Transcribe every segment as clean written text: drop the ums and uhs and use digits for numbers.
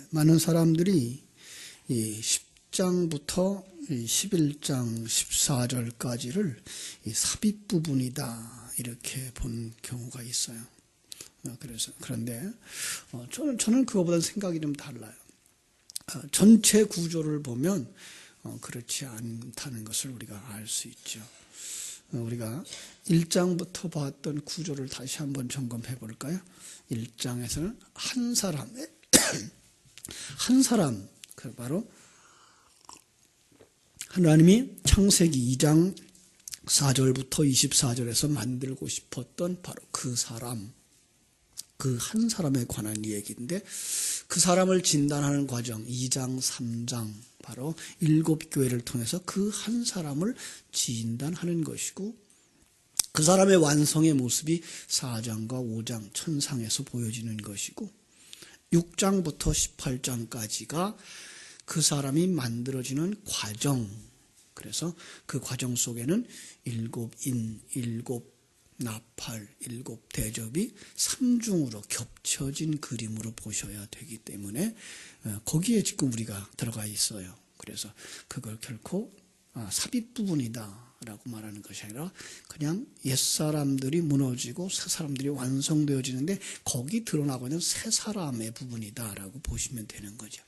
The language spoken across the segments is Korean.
많은 사람들이 이 10장부터 11장 14절까지를 삽입 부분이다 이렇게 본 경우가 있어요. 그런데 저는 그거보다는 생각이 좀 달라요. 전체 구조를 보면 그렇지 않다는 것을 우리가 알 수 있죠. 우리가 1장부터 봤던 구조를 다시 한번 점검해 볼까요? 1장에서는 한 사람, 바로 하나님이 창세기 2장 4절부터 24절에서 만들고 싶었던 바로 그 사람, 그 한 사람에 관한 얘기인데, 그 사람을 진단하는 과정 2장 3장 바로 7교회를 통해서 그 한 사람을 진단하는 것이고, 그 사람의 완성의 모습이 4장과 5장 천상에서 보여지는 것이고, 6장부터 18장까지가 그 사람이 만들어지는 과정, 그래서 그 과정 속에는 7인, 7나팔, 7대접이 3중으로 겹쳐진 그림으로 보셔야 되기 때문에 거기에 지금 우리가 들어가 있어요. 그래서 그걸 결코 삽입 부분이다 라고 말하는 것이 아니라 그냥 옛사람들이 무너지고 새사람들이 완성되어지는데 거기 드러나고 있는 새사람의 부분이다 라고 보시면 되는 거죠.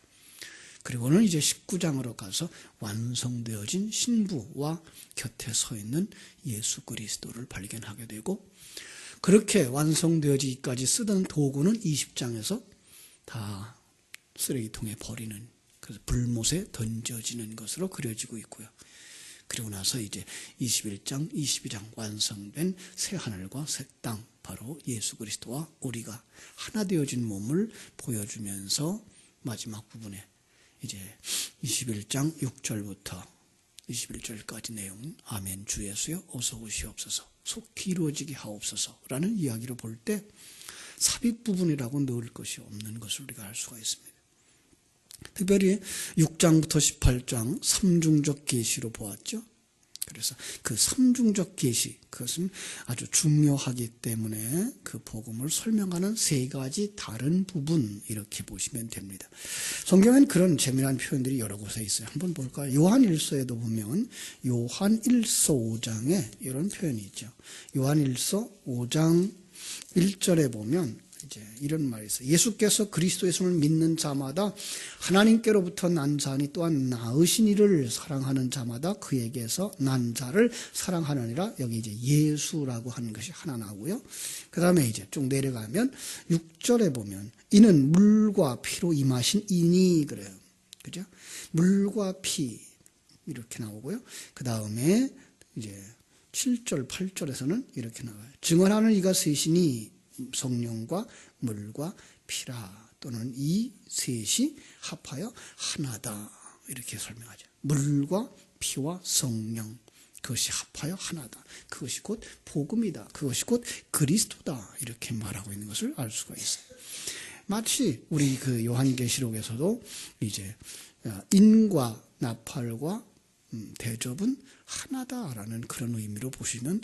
그리고는 이제 19장으로 가서 완성되어진 신부와 곁에 서 있는 예수 그리스도를 발견하게 되고, 그렇게 완성되어지기까지 쓰던 도구는 20장에서 다 쓰레기통에 버리는, 그래서 불못에 던져지는 것으로 그려지고 있고요. 그리고 나서 이제 21장, 22장 완성된 새 하늘과 새 땅, 바로 예수 그리스도와 우리가 하나 되어진 몸을 보여주면서 마지막 부분에 이제 21장 6절부터 21절까지 내용, 아멘 주 예수여 어서 오시옵소서 속히 이루어지게 하옵소서라는 이야기를 볼 때 삽입 부분이라고 넣을 것이 없는 것을 우리가 알 수가 있습니다. 특별히 6장부터 18장 삼중적 계시로 보았죠. 그래서 그 삼중적 계시, 그것은 아주 중요하기 때문에 그 복음을 설명하는 세 가지 다른 부분, 이렇게 보시면 됩니다. 성경엔 그런 재미난 표현들이 여러 곳에 있어요. 한번 볼까요? 요한일서에도 보면 요한일서 5장에 이런 표현이 있죠. 요한일서 5장 1절에 보면 이제 이런 말이 있어요. 예수께서 그리스도 예수를 믿는 자마다 하나님께로부터 난 자니 또한 낳으신 이를 사랑하는 자마다 그에게서 난 자를 사랑하느니라. 여기 이제 예수라고 하는 것이 하나 나오고요. 그 다음에 이제 쭉 내려가면 6절에 보면 이는 물과 피로 임하신 이니, 그래요. 그죠? 물과 피 이렇게 나오고요. 그 다음에 이제 7절, 8절에서는 이렇게 나와요. 증언하는 이가 셋이니 성령과 물과 피라, 또는 이 셋이 합하여 하나다, 이렇게 설명하죠. 물과 피와 성령, 그것이 합하여 하나다. 그것이 곧 복음이다. 그것이 곧 그리스도다. 이렇게 말하고 있는 것을 알 수가 있어요. 마치 우리 그 요한계시록에서도 이제 인과 나팔과 대접은 하나다라는 그런 의미로 보시면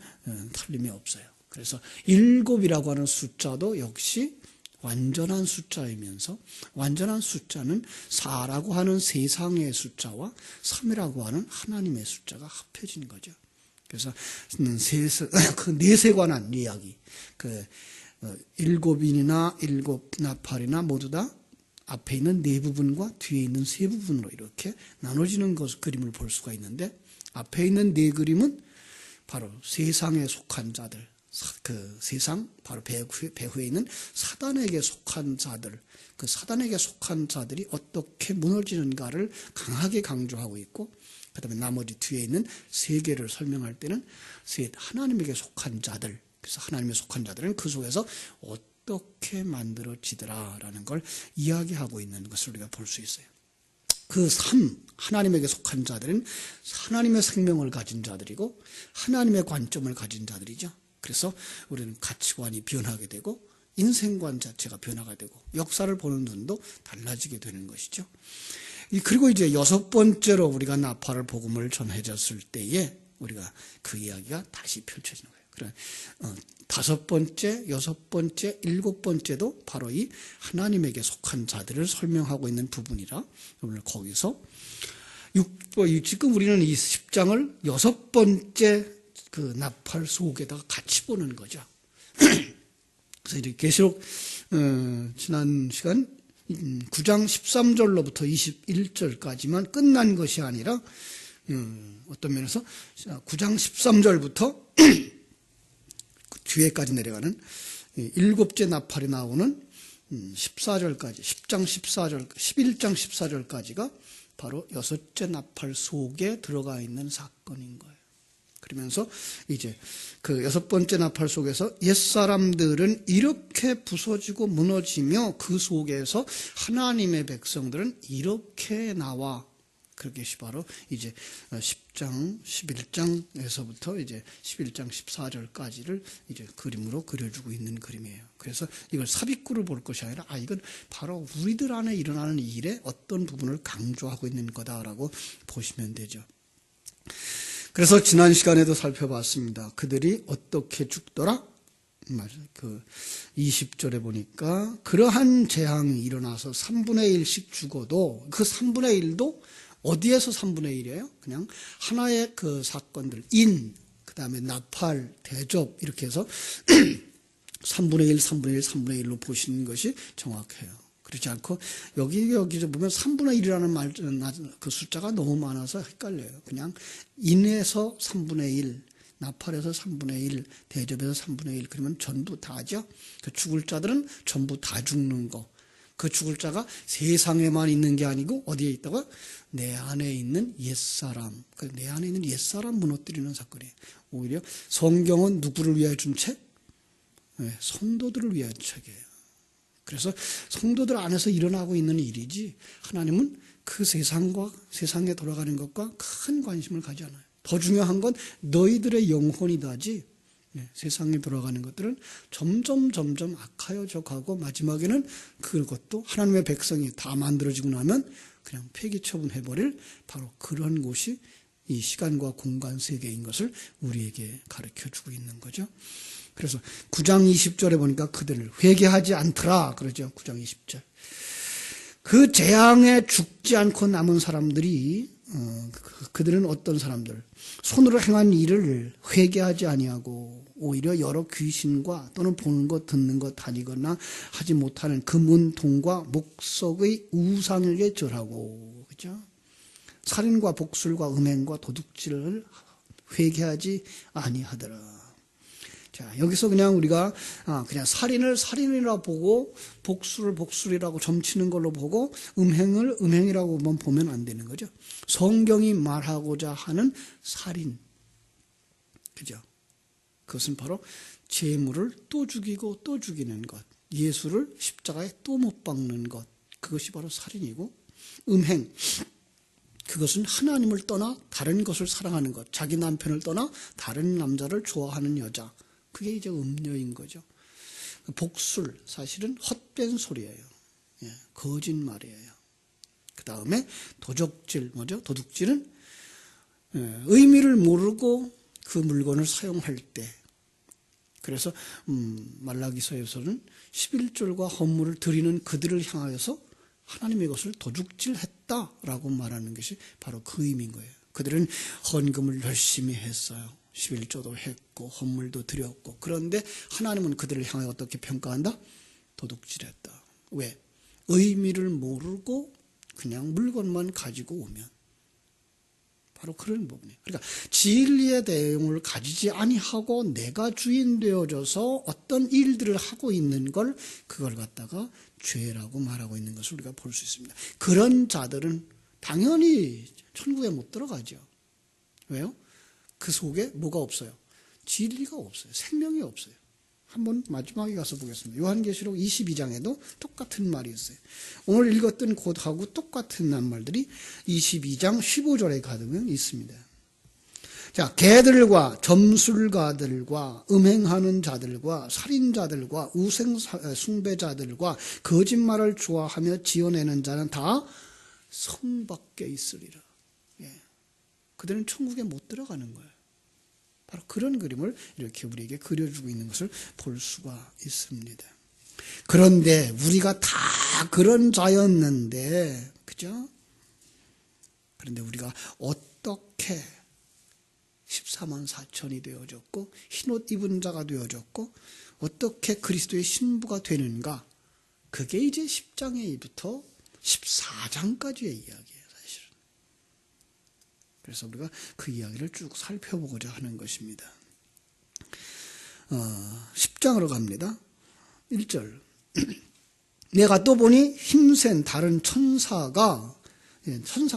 틀림이 없어요. 그래서 7이라고 하는 숫자도 역시 완전한 숫자이면서, 완전한 숫자는 4라고 하는 세상의 숫자와 3이라고 하는 하나님의 숫자가 합해진 거죠. 그래서 그 넷에 관한 이야기, 그 7인이나 7나팔이나 모두 다 앞에 있는 네 부분과 뒤에 있는 세 부분으로 이렇게 나눠지는 그림을 볼 수가 있는데, 앞에 있는 네 그림은 바로 세상에 속한 자들, 그 세상, 바로 배후에 있는 사단에게 속한 자들, 그 사단에게 속한 자들이 어떻게 무너지는가를 강하게 강조하고 있고, 그 다음에 나머지 뒤에 있는 세 개를 설명할 때는 하나님에게 속한 자들, 그래서 하나님에 속한 자들은 그 속에서 어떻게 만들어지더라라는 걸 이야기하고 있는 것을 우리가 볼 수 있어요. 그 하나님에게 속한 자들은 하나님의 생명을 가진 자들이고 하나님의 관점을 가진 자들이죠. 그래서 우리는 가치관이 변하게 되고 인생관 자체가 변화가 되고 역사를 보는 눈도 달라지게 되는 것이죠. 그리고 이제 6번째로 우리가 나팔을 복음을 전해졌을 때에 우리가 그 이야기가 다시 펼쳐지는 거예요. 그래, 다섯 번째, 여섯 번째, 일곱 번째도 바로 이 하나님에게 속한 자들을 설명하고 있는 부분이라 오늘 거기서 지금 우리는 이 10장을 여섯 번째 그 나팔 속에다가 같이 보는 거죠. 그래서 이제 계시록 지난 시간 9장 13절로부터 21절까지만 끝난 것이 아니라 어떤 면에서 9장 13절부터 뒤에까지 내려가는 일곱째 나팔이 나오는 14절까지 10장 14절 11장 14절까지가 바로 여섯째 나팔 속에 들어가 있는 사건인 거예요. 그러면서 이제 그 여섯 번째 나팔 속에서 옛사람들은 이렇게 부서지고 무너지며 그 속에서 하나님의 백성들은 이렇게 나와. 그것이 바로 이제 10장, 11장에서부터 이제 11장 14절까지를 이제 그림으로 그려주고 있는 그림이에요. 그래서 이걸 삽입구를 볼 것이 아니라 이건 바로 우리들 안에 일어나는 일의 어떤 부분을 강조하고 있는 거다라고 보시면 되죠. 그래서 지난 시간에도 살펴봤습니다. 그들이 어떻게 죽더라? 그 20절에 보니까 그러한 재앙이 일어나서 3분의 1씩 죽어도 그 3분의 1도 어디에서 3분의 1이에요? 그냥 하나의 그 사건들, 그 다음에 나팔, 대접 이렇게 해서 3분의 1, 3분의 1, 3분의 1로 보시는 것이 정확해요. 그렇지 않고 여기서 보면 3분의 1이라는 말, 그 숫자가 너무 많아서 헷갈려요. 그냥 인에서 3분의 1, 나팔에서 3분의 1, 대접에서 3분의 1 그러면 전부 다죠. 그 죽을 자들은 전부 다 죽는 거. 그 죽을 자가 세상에만 있는 게 아니고 어디에 있다고? 내 안에 있는 옛사람. 내 안에 있는 옛사람 무너뜨리는 사건이에요. 오히려 성경은 누구를 위하여 준 책? 네, 성도들을 위한 책이에요. 그래서 성도들 안에서 일어나고 있는 일이지 하나님은 그 세상과 세상에 돌아가는 것과 큰 관심을 가지 않아요. 더 중요한 건 너희들의 영혼이다지 세상에 돌아가는 것들은 점점 악하여져 가고 마지막에는 그것도 하나님의 백성이 다 만들어지고 나면 그냥 폐기 처분해버릴 바로 그런 곳이 이 시간과 공간 세계인 것을 우리에게 가르쳐주고 있는 거죠. 그래서 9장 20절에 보니까 그들을 회개하지 않더라 그러죠. 9장 20절. 그 재앙에 죽지 않고 남은 사람들이 그들은 어떤 사람들? 손으로 행한 일을 회개하지 아니하고 오히려 여러 귀신과 또는 보는 것 듣는 것 다니거나 하지 못하는 금은동과 목석의 우상에게 절하고 그죠? 살인과 복술과 음행과 도둑질을 회개하지 아니하더라. 자, 여기서 그냥 우리가 그냥 살인을 살인이라 보고 복술을 복술이라고 점치는 걸로 보고 음행을 음행이라고만 보면 안 되는 거죠. 성경이 말하고자 하는 살인, 그죠? 그것은 바로 재물을 또 죽이고 또 죽이는 것, 예수를 십자가에 또 못 박는 것, 그것이 바로 살인이고, 음행, 그것은 하나님을 떠나 다른 것을 사랑하는 것, 자기 남편을 떠나 다른 남자를 좋아하는 여자, 그게 이제 음녀인 거죠. 복술, 사실은 헛된 소리예요. 거짓말이에요. 그 다음에 도적질, 뭐죠? 도둑질은 의미를 모르고 그 물건을 사용할 때. 그래서 말라기서에서는 11조과 헌물을 드리는 그들을 향하여서 하나님의 것을 도둑질했다라고 말하는 것이 바로 그 의미인 거예요. 그들은 헌금을 열심히 했어요. 11조도 했고 헌물도 드렸고 그런데 하나님은 그들을 향해 어떻게 평가한다? 도둑질했다. 왜? 의미를 모르고 그냥 물건만 가지고 오면 바로 그런 부분이에요. 그러니까 진리의 내용을 가지지 아니하고 내가 주인 되어져서 어떤 일들을 하고 있는 걸 그걸 갖다가 죄라고 말하고 있는 것을 우리가 볼 수 있습니다. 그런 자들은 당연히 천국에 못 들어가죠. 왜요? 그 속에 뭐가 없어요? 진리가 없어요. 생명이 없어요. 한번 마지막에 가서 보겠습니다. 요한계시록 22장에도 똑같은 말이 있어요. 오늘 읽었던 곳하고 똑같은 말들이 22장 15절에 가득 있습니다. 자, 개들과 점술가들과 음행하는 자들과 살인자들과 우상 숭배자들과 거짓말을 좋아하며 지어내는 자는 다 성 밖에 있으리라. 그들은 천국에 못 들어가는 거예요. 바로 그런 그림을 이렇게 우리에게 그려주고 있는 것을 볼 수가 있습니다. 그런데 우리가 다 그런 자였는데, 그죠? 그런데 우리가 어떻게 14만 4천이 되어졌고 흰옷 입은 자가 되어졌고 어떻게 그리스도의 신부가 되는가? 그게 이제 10장에부터 14장까지의 이야기예요, 사실은. 그래서 우리가 그 이야기를 쭉 살펴보고자 하는 것입니다. 10장으로 갑니다. 1절. 내가 또 보니 힘센 다른 천사가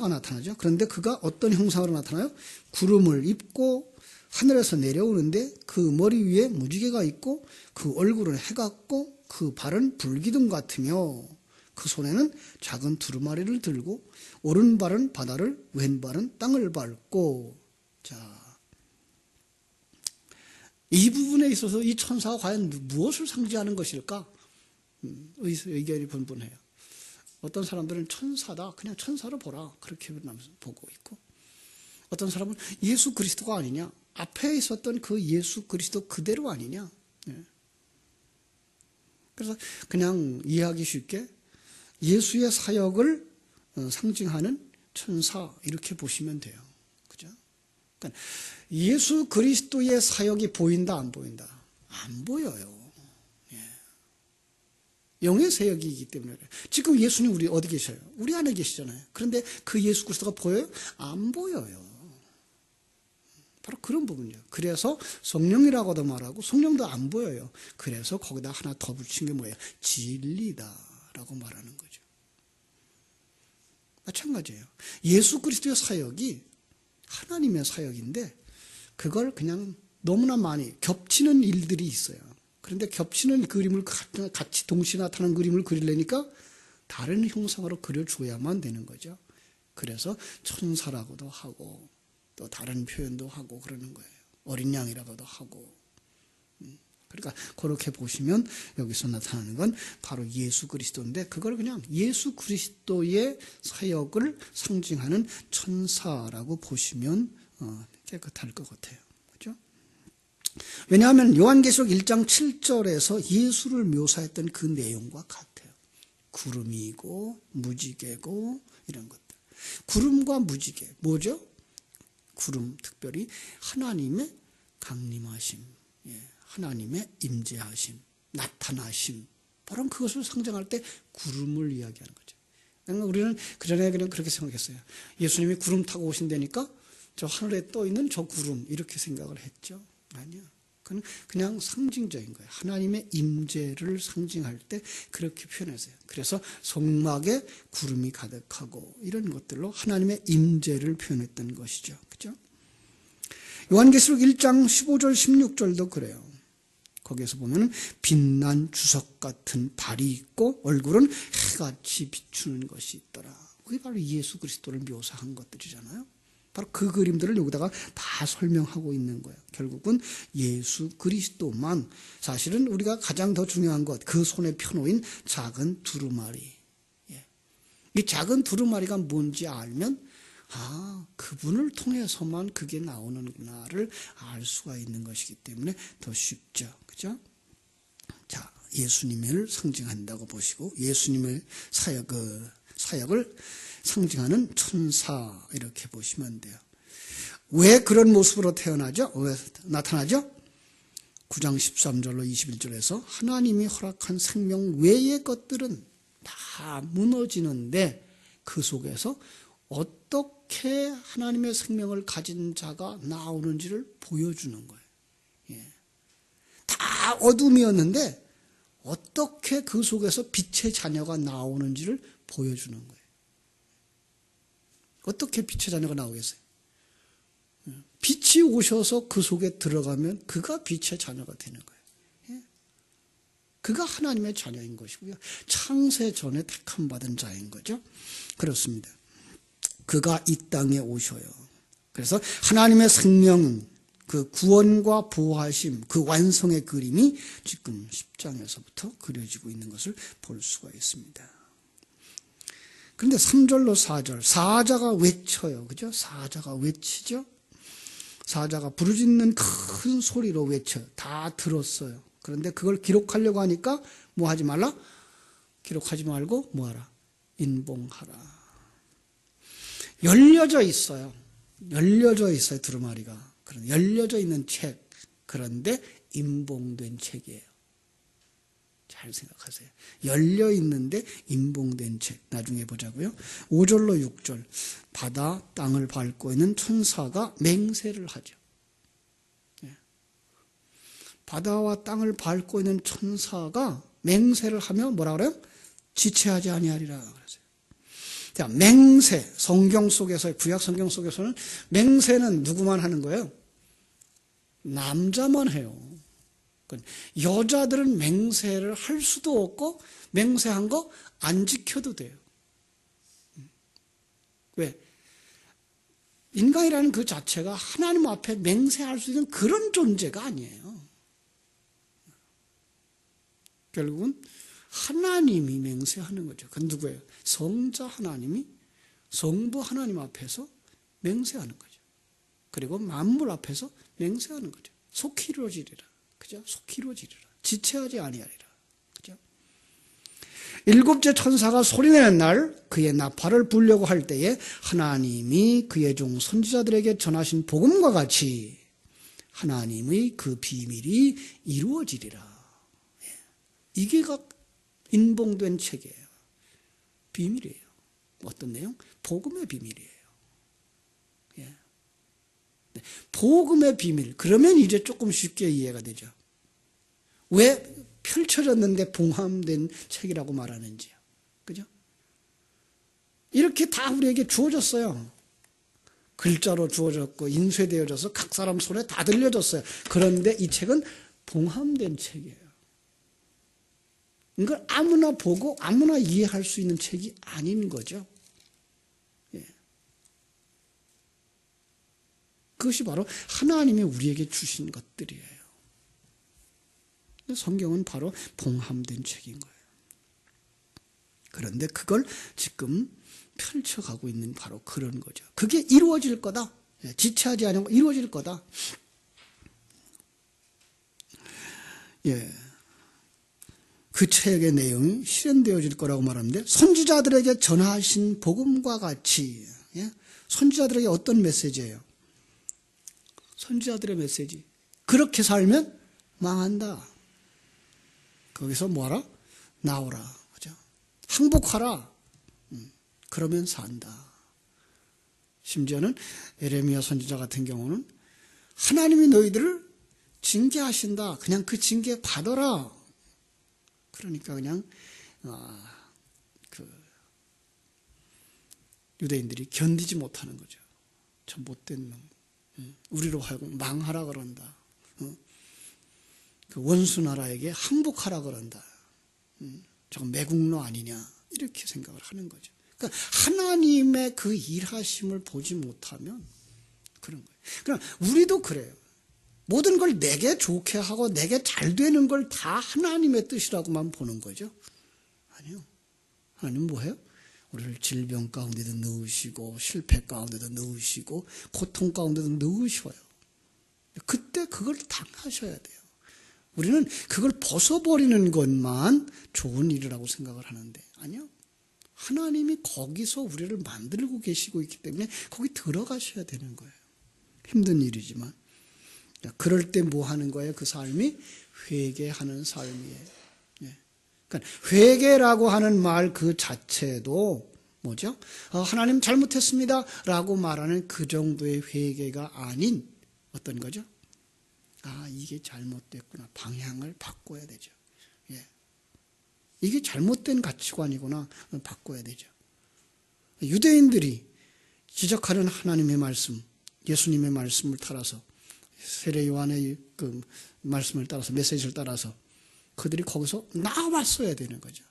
나타나죠. 그런데 그가 어떤 형상으로 나타나요? 구름을 입고 하늘에서 내려오는데 그 머리 위에 무지개가 있고 그 얼굴은 해 같고 그 발은 불기둥 같으며 그 손에는 작은 두루마리를 들고 오른발은 바다를 왼발은 땅을 밟고. 자, 이 부분에 있어서 이 천사가 과연 무엇을 상징하는 것일까? 의견이 분분해요. 어떤 사람들은 천사다, 그냥 천사로 보라, 그렇게 보고 있고, 어떤 사람은 예수 그리스도가 아니냐, 앞에 있었던 그 예수 그리스도 그대로 아니냐. 그래서 그냥 이해하기 쉽게 예수의 사역을 상징하는 천사, 이렇게 보시면 돼요. 그죠? 그러니까 예수 그리스도의 사역이 보인다, 안 보인다? 안 보여요. 영의 사역이기 때문에. 지금 예수님 우리 어디 계셔요? 우리 안에 계시잖아요. 그런데 그 예수 그리스도가 보여요? 안 보여요. 바로 그런 부분이에요. 그래서 성령이라고도 말하고 성령도 안 보여요. 그래서 거기다 하나 더 붙인 게 뭐예요? 진리다라고 말하는 거죠. 마찬가지예요. 예수 그리스도의 사역이 하나님의 사역인데 그걸 그냥 너무나 많이 겹치는 일들이 있어요. 그런데 겹치는 그림을 같이 동시에 나타나는 그림을 그리려니까 다른 형상으로 그려줘야만 되는 거죠. 그래서 천사라고도 하고 또 다른 표현도 하고 그러는 거예요. 어린 양이라고도 하고. 그러니까 그렇게 보시면 여기서 나타나는 건 바로 예수 그리스도인데 그걸 그냥 예수 그리스도의 사역을 상징하는 천사라고 보시면 깨끗할 것 같아요. 그렇죠? 왜냐하면 요한계시록 1장 7절에서 예수를 묘사했던 그 내용과 같아요. 구름이고 무지개고 이런 것들. 구름과 무지개 뭐죠? 구름 특별히 하나님의 강림하심, 하나님의 임재하심, 나타나심, 바로 그것을 상징할 때 구름을 이야기하는 거죠. 그러니까 우리는 그전에 그냥 그렇게 생각했어요. 예수님이 구름 타고 오신다니까 저 하늘에 떠 있는 저 구름 이렇게 생각을 했죠. 아니요. 그건 그냥 상징적인 거예요. 하나님의 임재를 상징할 때 그렇게 표현했어요. 그래서 성막에 구름이 가득하고 이런 것들로 하나님의 임재를 표현했던 것이죠. 그렇죠? 요한계시록 1장 15절 16절도 그래요. 거기에서 보면 빛난 주석 같은 발이 있고 얼굴은 해같이 비추는 것이 있더라. 그게 바로 예수 그리스도를 묘사한 것들이잖아요. 바로 그 그림들을 여기다가 다 설명하고 있는 거예요. 결국은 예수 그리스도만 사실은 우리가 가장 더 중요한 것, 그 손에 펴놓인 작은 두루마리. 이 작은 두루마리가 뭔지 알면 그분을 통해서만 그게 나오는구나를 알 수가 있는 것이기 때문에 더 쉽죠. 그죠? 자, 예수님을 상징한다고 보시고 예수님의 사역을 상징하는 천사 이렇게 보시면 돼요. 왜 그런 모습으로 태어나죠? 왜 나타나죠? 9장 13절로 21절에서 하나님이 허락한 생명 외의 것들은 다 무너지는데 그 속에서 어떻게 하나님의 생명을 가진 자가 나오는지를 보여주는 거예요. 다 어둠이었는데 어떻게 그 속에서 빛의 자녀가 나오는지를 보여주는 거예요. 어떻게 빛의 자녀가 나오겠어요? 빛이 오셔서 그 속에 들어가면 그가 빛의 자녀가 되는 거예요. 그가 하나님의 자녀인 것이고요. 창세 전에 택함 받은 자인 거죠. 그렇습니다. 그가 이 땅에 오셔요. 그래서 하나님의 생명, 그 구원과 보호하심, 그 완성의 그림이 지금 10장에서부터 그려지고 있는 것을 볼 수가 있습니다. 그런데 3절로 4절, 사자가 외쳐요. 그죠? 사자가 외치죠? 사자가 부르짖는 큰 소리로 외쳐. 다 들었어요. 그런데 그걸 기록하려고 하니까 뭐 하지 말라? 기록하지 말고 뭐 하라? 인봉하라. 열려져 있어요. 열려져 있어요, 두루마리가. 그런 열려져 있는 책. 그런데 인봉된 책이에요. 잘 생각하세요. 열려 있는데 인봉된 책. 나중에 보자고요. 5절로 6절. 바다 땅을 밟고 있는 천사가 맹세를 하죠. 바다와 땅을 밟고 있는 천사가 맹세를 하며 뭐라 그래요? 지체하지 아니하리라 그랬어요. 자, 맹세. 성경 속에서, 구약 성경 속에서는 맹세는 누구만 하는 거예요? 남자만 해요. 여자들은 맹세를 할 수도 없고 맹세한 거 안 지켜도 돼요. 왜? 인간이라는 그 자체가 하나님 앞에 맹세할 수 있는 그런 존재가 아니에요. 결국은 하나님이 맹세하는 거죠. 그건 누구예요? 성자 하나님이 성부 하나님 앞에서 맹세하는 거죠. 그리고 만물 앞에서 맹세하는 거죠. 속히 이루어지리라. 그죠? 속히 이루어지리라. 지체하지 아니하리라. 그죠? 일곱째 천사가 소리내는 날 그의 나팔을 불려고 할 때에 하나님이 그의 종 선지자들에게 전하신 복음과 같이 하나님의 그 비밀이 이루어지리라. 이게 인봉된 책이에요. 비밀이에요. 어떤 내용? 복음의 비밀이에요. 예. 네. 복음의 비밀. 그러면 이제 조금 쉽게 이해가 되죠. 왜 펼쳐졌는데 봉함된 책이라고 말하는지요. 그죠? 이렇게 다 우리에게 주어졌어요. 글자로 주어졌고 인쇄되어져서 각 사람 손에 다 들려졌어요. 그런데 이 책은 봉함된 책이에요. 이걸 아무나 보고 아무나 이해할 수 있는 책이 아닌 거죠. 예. 그것이 바로 하나님이 우리에게 주신 것들이에요. 성경은 바로 봉함된 책인 거예요. 그런데 그걸 지금 펼쳐가고 있는 바로 그런 거죠. 그게 이루어질 거다. 지체하지 않고 이루어질 거다. 예. 그 책의 내용이 실현되어질 거라고 말하는데 선지자들에게 전하신 복음과 같이. 예? 선지자들에게 어떤 메시지예요? 선지자들의 메시지. 그렇게 살면 망한다. 거기서 뭐하라? 나오라. 그죠? 항복하라. 그러면 산다. 심지어는 예레미야 선지자 같은 경우는 하나님이 너희들을 징계하신다. 그냥 그 징계 받아라. 그러니까 그냥 유대인들이 견디지 못하는 거죠. 저 못된 놈. 우리로 하여금 망하라 그런다. 그 원수 나라에게 항복하라 그런다. 저건 매국노 아니냐 이렇게 생각을 하는 거죠. 그러니까 하나님의 그 일하심을 보지 못하면 그런 거예요. 그러니까 우리도 그래요. 모든 걸 내게 좋게 하고 내게 잘 되는 걸 다 하나님의 뜻이라고만 보는 거죠. 아니요. 하나님 뭐해요? 우리를 질병 가운데도 넣으시고 실패 가운데도 넣으시고 고통 가운데도 넣으셔요. 그때 그걸 당하셔야 돼요. 우리는 그걸 벗어버리는 것만 좋은 일이라고 생각을 하는데 아니요. 하나님이 거기서 우리를 만들고 계시고 있기 때문에 거기 들어가셔야 되는 거예요. 힘든 일이지만. 그럴 때 뭐 하는 거예요? 그 삶이 회개하는 삶이에요. 그러니까 회개라고 하는 말 그 자체도 뭐죠? 하나님 잘못했습니다 라고 말하는 그 정도의 회개가 아닌 어떤 거죠? 이게 잘못됐구나. 방향을 바꿔야 되죠. 예. 이게 잘못된 가치관이구나. 바꿔야 되죠. 유대인들이 지적하는 하나님의 말씀, 예수님의 말씀을 따라서 세례 요한의 그 말씀을 따라서 메시지를 따라서 그들이 거기서 나왔어야 되는 거죠.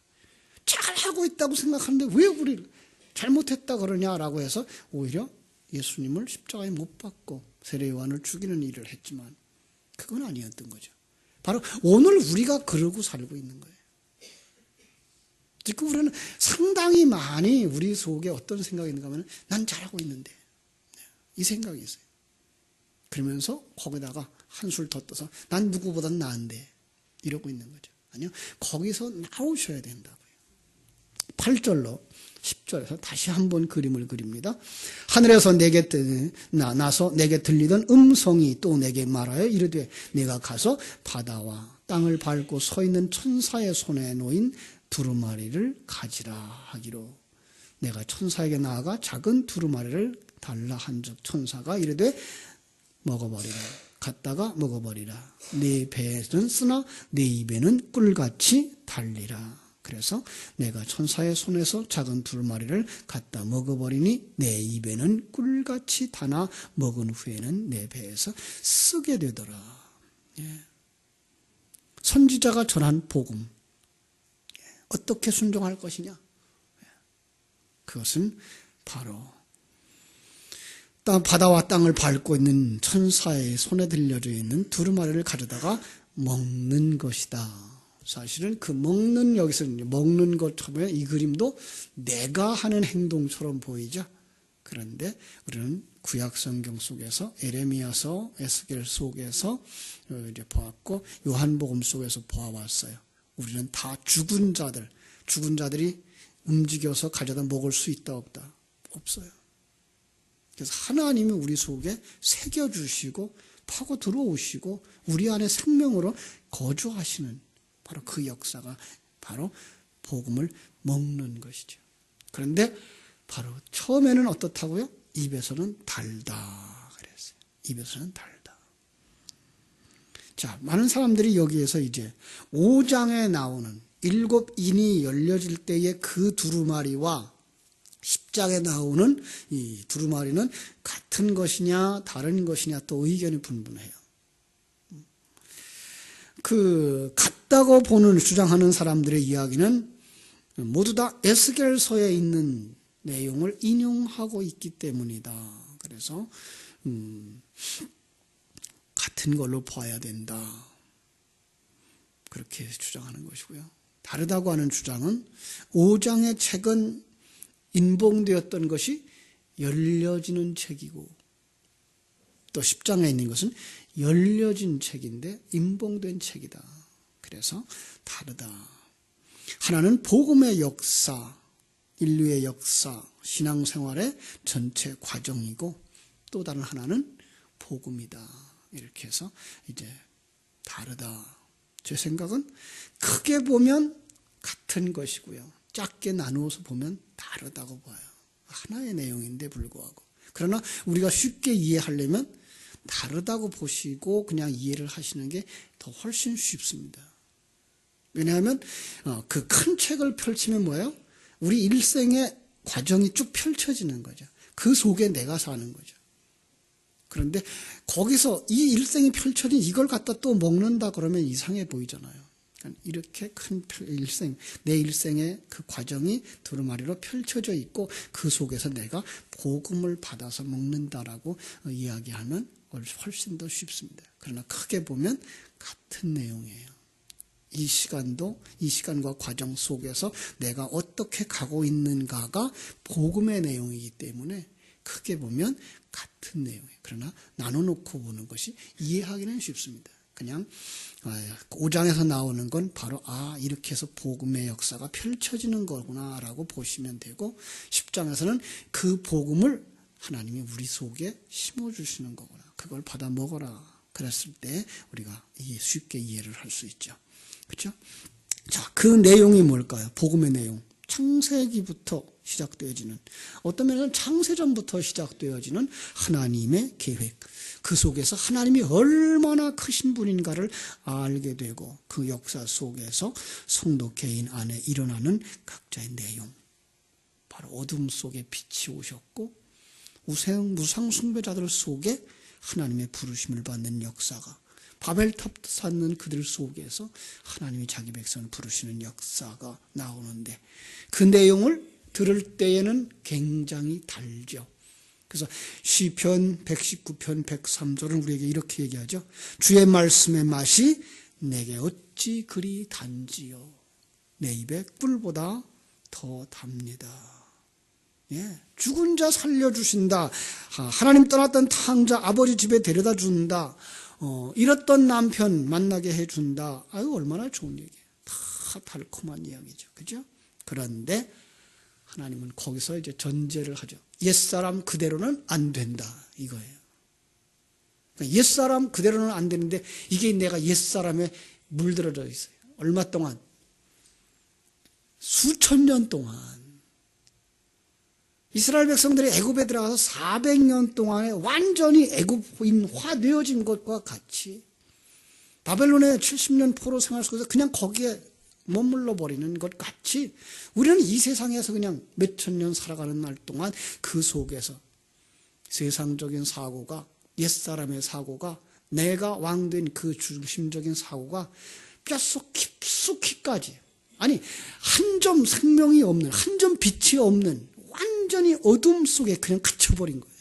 잘하고 있다고 생각하는데 왜 우리를 잘못했다 그러냐라고 해서 오히려 예수님을 십자가에 못 박고 세례 요한을 죽이는 일을 했지만 그건 아니었던 거죠. 바로 오늘 우리가 그러고 살고 있는 거예요. 지금 우리는 상당히 많이 우리 속에 어떤 생각이 있는가 하면 난 잘하고 있는데 이 생각이 있어요. 그러면서 거기다가 한술 더 떠서 난 누구보단 나은데 이러고 있는 거죠. 아니요. 거기서 나오셔야 된다고요. 8절로 10절에서 다시 한번 그림을 그립니다. 하늘에서 내게 나서 내게 들리던 음성이 또 내게 말하여 이르되 내가 가서 바다와 땅을 밟고 서 있는 천사의 손에 놓인 두루마리를 가지라 하기로. 내가 천사에게 나아가 작은 두루마리를 달라 한즉 천사가 이르되 먹어버리라. 갖다가 먹어버리라. 네 배에는 쓰나 네 입에는 꿀같이 달리라. 그래서 내가 천사의 손에서 작은 두루마리를 갖다 먹어버리니 내 입에는 꿀같이 다나 먹은 후에는 내 배에서 쓰게 되더라. 예. 선지자가 전한 복음, 어떻게 순종할 것이냐? 그것은 바로 바다와 땅을 밟고 있는 천사의 손에 들려져 있는 두루마리를 가져다가 먹는 것이다. 사실은 그 먹는, 여기서 먹는 것처럼 이 그림도 내가 하는 행동처럼 보이죠. 그런데 우리는 구약 성경 속에서 에레미야서, 에스겔 속에서 이제 보았고 요한복음 속에서 보아왔어요. 우리는 다 죽은 자들이 움직여서 가져다 먹을 수 있다 없다? 없어요. 그래서 하나님이 우리 속에 새겨주시고 파고 들어오시고 우리 안에 생명으로 거주하시는 바로 그 역사가 바로 복음을 먹는 것이죠. 그런데 바로 처음에는 어떻다고요? 입에서는 달다 그랬어요. 입에서는 달다. 자, 많은 사람들이 여기에서 이제 5장에 나오는 7인이 열려질 때의 그 두루마리와 10장에 나오는 이 두루마리는 같은 것이냐 다른 것이냐 또 의견이 분분해요. 그 같다고 보는 주장하는 사람들의 이야기는 모두 다 에스겔서에 있는 내용을 인용하고 있기 때문이다. 그래서 같은 걸로 봐야 된다. 그렇게 주장하는 것이고요. 다르다고 하는 주장은 5장의 책은 인봉되었던 것이 열려지는 책이고 또 10장에 있는 것은 열려진 책인데 인봉된 책이다. 그래서 다르다. 하나는 복음의 역사, 인류의 역사, 신앙생활의 전체 과정이고 또 다른 하나는 복음이다. 이렇게 해서 이제 다르다. 제 생각은 크게 보면 같은 것이고요. 작게 나누어서 보면 다르다고 봐요. 하나의 내용인데 불구하고. 그러나 우리가 쉽게 이해하려면 다르다고 보시고 그냥 이해를 하시는 게 더 훨씬 쉽습니다. 왜냐하면 그 큰 책을 펼치면 뭐예요? 우리 일생의 과정이 쭉 펼쳐지는 거죠. 그 속에 내가 사는 거죠. 그런데 거기서 이 일생이 펼쳐진 이걸 갖다 또 먹는다 그러면 이상해 보이잖아요. 그러니까 이렇게 큰 일생, 내 일생의 그 과정이 두루마리로 펼쳐져 있고 그 속에서 내가 복음을 받아서 먹는다라고 이야기하면 훨씬 더 쉽습니다. 그러나 크게 보면 같은 내용이에요. 이 시간과 과정 속에서 내가 어떻게 가고 있는가가 복음의 내용이기 때문에 크게 보면 같은 내용이에요. 그러나 나눠놓고 보는 것이 이해하기는 쉽습니다. 그냥 5장에서 나오는 건 바로 이렇게 해서 복음의 역사가 펼쳐지는 거구나라고 보시면 되고 10장에서는 그 복음을 하나님이 우리 속에 심어주시는 거구나. 그걸 받아 먹어라. 그랬을 때 우리가 쉽게 이해를 할 수 있죠. 그렇죠? 자, 그 내용이 뭘까요? 복음의 내용. 창세기부터 시작되어지는, 어떤 면에서는 창세전부터 시작되어지는 하나님의 계획. 그 속에서 하나님이 얼마나 크신 분인가를 알게 되고 그 역사 속에서 성도 개인 안에 일어나는 각자의 내용. 바로 어둠 속에 빛이 오셨고 무상 숭배자들 속에 하나님의 부르심을 받는 역사가, 바벨탑 쌓는 그들 속에서 하나님이 자기 백성을 부르시는 역사가 나오는데 그 내용을 들을 때에는 굉장히 달죠. 그래서 시편 119편 103절은 우리에게 이렇게 얘기하죠. 주의 말씀의 맛이 내게 어찌 그리 단지요. 내 입에 꿀보다 더 답니다. 죽은 자 살려주신다. 하나님 떠났던 탕자 아버지 집에 데려다 준다. 잃었던 남편 만나게 해준다. 아유, 얼마나 좋은 얘기예요. 다 달콤한 이야기죠. 그죠? 그런데 하나님은 거기서 이제 전제를 하죠. 옛사람 그대로는 안 된다. 이거예요. 그러니까 옛사람 그대로는 안 되는데 이게 내가 옛사람에 물들어져 있어요. 얼마 동안? 수천 년 동안. 이스라엘 백성들이 애굽에 들어가서 400년 동안에 완전히 애굽인화 되어진 것과 같이 바벨론의 70년 포로 생활 속에서 그냥 거기에 머물러 버리는 것 같이 우리는 이 세상에서 그냥 몇천 년 살아가는 날 동안 그 속에서 세상적인 사고가, 옛사람의 사고가, 내가 왕된 그 중심적인 사고가 뼛속 깊숙이까지, 아니 한 점 생명이 없는, 한 점 빛이 없는 완전히 어둠 속에 그냥 갇혀버린 거예요.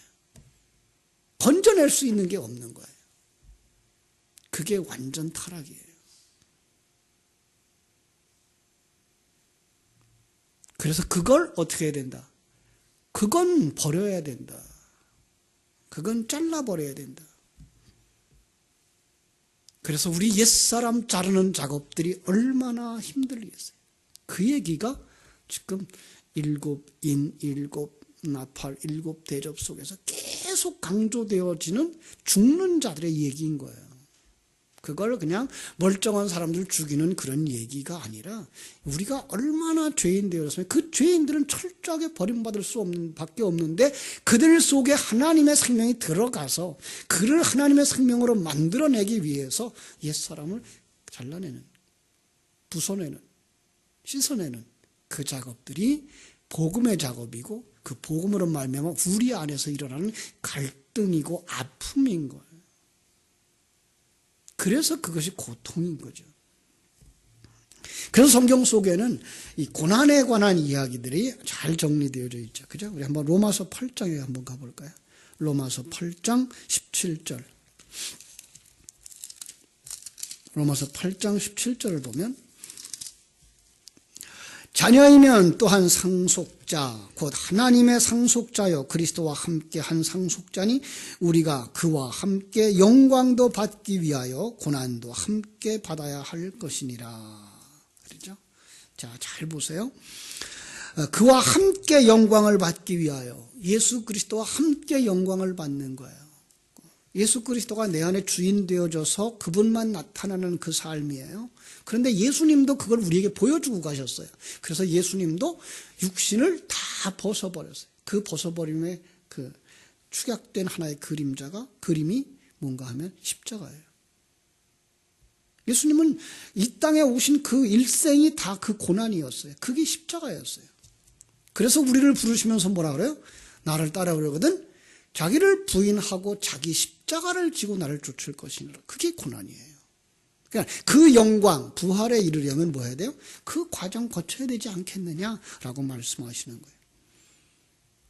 건져낼 수 있는 게 없는 거예요. 그게 완전 타락이에요. 그래서 그걸 어떻게 해야 된다? 그건 버려야 된다. 그건 잘라버려야 된다. 그래서 우리 옛사람 자르는 작업들이 얼마나 힘들겠어요. 그 얘기가 지금 일곱 인, 일곱 나팔, 일곱 대접 속에서 계속 강조되어지는 죽는 자들의 얘기인 거예요. 그걸 그냥 멀쩡한 사람들 죽이는 그런 얘기가 아니라 우리가 얼마나 죄인 되었으면 그 죄인들은 철저하게 버림받을 수 없는 밖에 없는데 그들 속에 하나님의 생명이 들어가서 그를 하나님의 생명으로 만들어내기 위해서 옛사람을 잘라내는, 부숴내는, 씻어내는 그 작업들이 복음의 작업이고 그 복음으로 말미암아 우리 안에서 일어나는 갈등이고 아픔인 거예요. 그래서 그것이 고통인 거죠. 그래서 성경 속에는 이 고난에 관한 이야기들이 잘 정리되어져 있죠. 그죠? 우리 한번 로마서 8장에 한번 가볼까요? 로마서 8장 17절. 로마서 8장 17절을 보면 자녀이면 또한 상속자 곧 하나님의 상속자여 그리스도와 함께 한 상속자니 우리가 그와 함께 영광도 받기 위하여 고난도 함께 받아야 할 것이니라. 그렇죠? 자, 잘 보세요. 그와 함께 영광을 받기 위하여 예수 그리스도와 함께 영광을 받는 거예요. 예수 그리스도가 내 안에 주인 되어져서 그분만 나타나는 그 삶이에요. 그런데 예수님도 그걸 우리에게 보여주고 가셨어요. 그래서 예수님도 육신을 다 벗어버렸어요. 그 벗어버림의 그 축약된 하나의 그림이 뭔가 하면 십자가예요. 예수님은 이 땅에 오신 그 일생이 다 그 고난이었어요. 그게 십자가였어요. 그래서 우리를 부르시면서 뭐라 그래요? 나를 따라오려거든 자기를 부인하고 자기 십자가를 지고 나를 쫓을 것이니라. 그게 고난이에요. 그러니까 그 영광, 부활에 이르려면 뭐 해야 돼요? 그 과정 거쳐야 되지 않겠느냐라고 말씀하시는 거예요.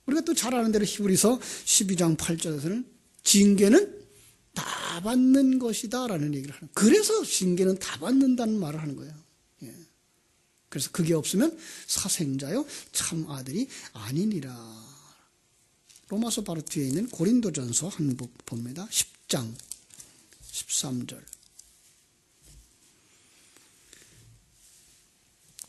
우리가 또 잘 아는 대로 히브리서 12장 8절에서는 징계는 다 받는 것이다 라는 얘기를 하는 거예요. 그래서 징계는 다 받는다는 말을 하는 거예요. 예. 그래서 그게 없으면 사생자요 참 아들이 아니니라. 로마서 바로 뒤에 있는 고린도전서 한 부 봅니다. 10장 13절.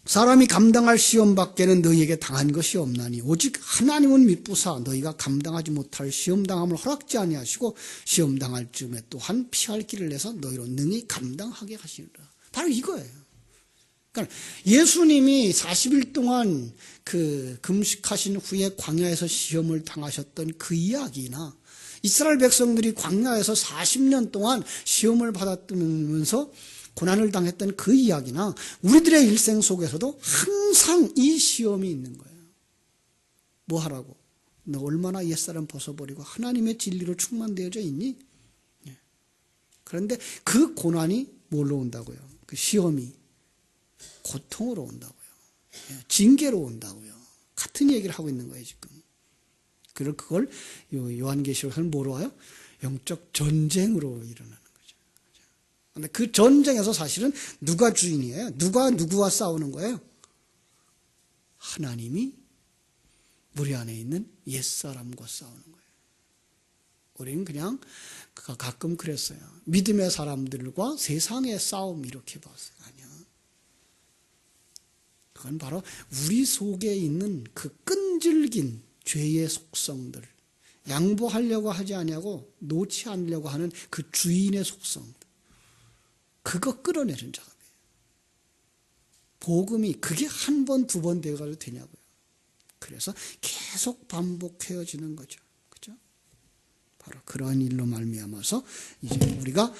사람이 감당할 시험 밖에는 너희에게 당한 것이 없나니 오직 하나님은 미쁘사 너희가 감당하지 못할 시험 당함을 허락지 아니하시고 시험 당할 즈음에 또한 피할 길을 내서 너희로 능히 감당하게 하시리라. 바로 이거예요. 그러니까 예수님이 40일 동안 그 금식하신 후에 광야에서 시험을 당하셨던 그 이야기나 이스라엘 백성들이 광야에서 40년 동안 시험을 받았으면서 고난을 당했던 그 이야기나 우리들의 일생 속에서도 항상 이 시험이 있는 거예요. 뭐 하라고? 너 얼마나 옛사람 벗어버리고 하나님의 진리로 충만되어져 있니? 그런데 그 고난이 뭘로 온다고요? 그 시험이 고통으로 온다고요. 징계로 온다고요. 같은 얘기를 하고 있는 거예요, 지금. 그걸 요한계시록에서는 뭐로 와요? 영적 전쟁으로 일어나는 거죠. 그런데 그 전쟁에서 사실은 누가 주인이에요? 누가 누구와 싸우는 거예요? 하나님이 우리 안에 있는 옛사람과 싸우는 거예요. 우리는 그냥 가끔 그랬어요. 믿음의 사람들과 세상의 싸움 이렇게 봤어요. 아니야. 그건 바로 우리 속에 있는 그 끈질긴 죄의 속성들, 양보하려고 하지 아니하고 놓지 않으려고 하는 그 주인의 속성, 그거 끌어내는 작업이에요. 복음이 그게 한 번, 두 번 돼가지고 되냐고요. 그래서 계속 반복해지는 거죠. 그죠? 바로 그러한 일로 말미암아서 이제 우리가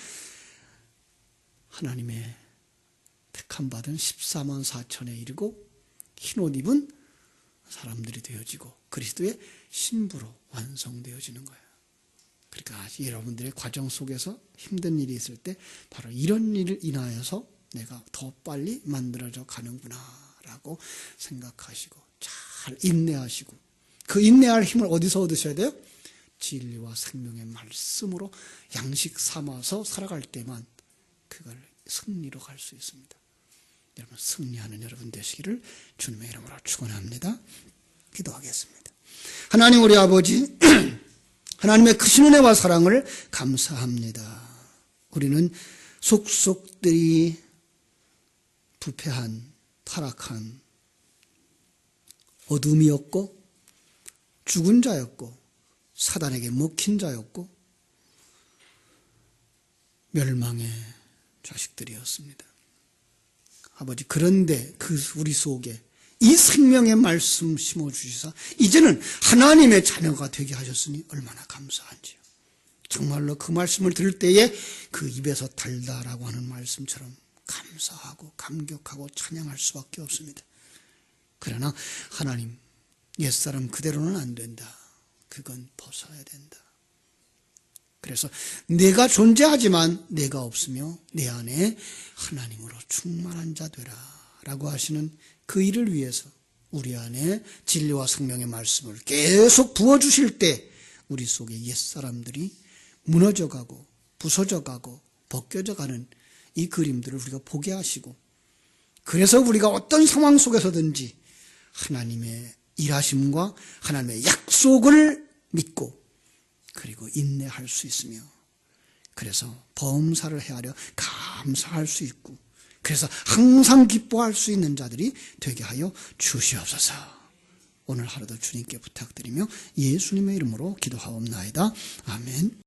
하나님의 택함 받은 14만 4천에 이르고 흰옷 입은 사람들이 되어지고 그리스도의 신부로 완성되어지는 거예요. 그러니까 여러분들의 과정 속에서 힘든 일이 있을 때 바로 이런 일을 인하여서 내가 더 빨리 만들어져 가는구나 라고 생각하시고 잘 인내하시고, 그 인내할 힘을 어디서 얻으셔야 돼요? 진리와 생명의 말씀으로 양식 삼아서 살아갈 때만 그걸 승리로 갈 수 있습니다. 여러분, 승리하는 여러분 되시기를 주님의 이름으로 축원합니다. 기도하겠습니다. 하나님 우리 아버지, 하나님의 크신 은혜와 사랑을 감사합니다. 우리는 속속들이 부패한, 타락한 어둠이었고 죽은 자였고 사단에게 먹힌 자였고 멸망의 자식들이었습니다. 아버지, 그런데 그 우리 속에 이 생명의 말씀 심어주시사 이제는 하나님의 자녀가 되게 하셨으니 얼마나 감사한지요. 정말로 그 말씀을 들을 때에 그 입에서 달다라고 하는 말씀처럼 감사하고 감격하고 찬양할 수밖에 없습니다. 그러나 하나님, 옛사람 그대로는 안 된다. 그건 벗어야 된다. 그래서 내가 존재하지만 내가 없으며 내 안에 하나님으로 충만한 자 되라 라고 하시는 그 일을 위해서 우리 안에 진리와 생명의 말씀을 계속 부어주실 때 우리 속에 옛사람들이 무너져가고 부서져가고 벗겨져가는 이 그림들을 우리가 보게 하시고, 그래서 우리가 어떤 상황 속에서든지 하나님의 일하심과 하나님의 약속을 믿고 그리고 인내할 수 있으며, 그래서 범사를 헤아려 감사할 수 있고, 그래서 항상 기뻐할 수 있는 자들이 되게 하여 주시옵소서. 오늘 하루도 주님께 부탁드리며 예수님의 이름으로 기도하옵나이다. 아멘.